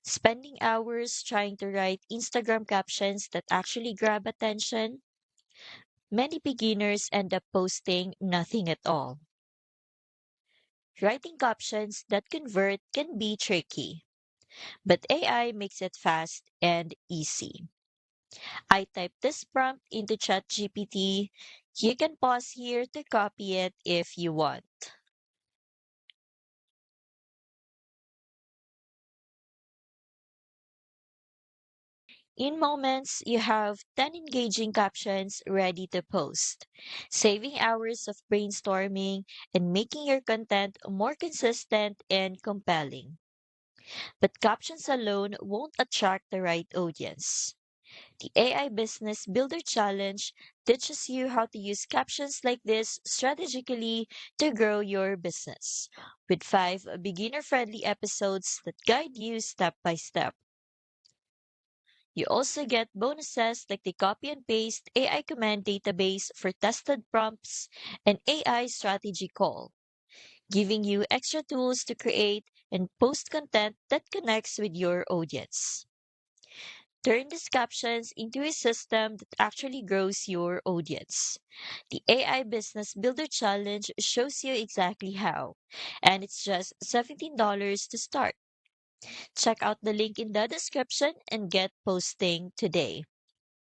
Spending hours trying to write Instagram captions that actually grab attention? Many beginners end up posting nothing at all. Writing captions that convert can be tricky, but AI makes it fast and easy. I type this prompt into ChatGPT. You can pause here to copy it if you want. In moments, you have 10 engaging captions ready to post, saving hours of brainstorming and making your content more consistent and compelling. But captions alone won't attract the right audience. The AI Business Builder Challenge teaches you how to use captions like this strategically to grow your business, with 5 beginner-friendly episodes that guide you step by step. You also get bonuses like the copy and paste AI command database for tested prompts and AI strategy call, giving you extra tools to create and post content that connects with your audience. Turn these captions into a system that actually grows your audience. The AI Business Builder Challenge shows you exactly how, and it's just $17 to start. Check out the link in the description and get posting today.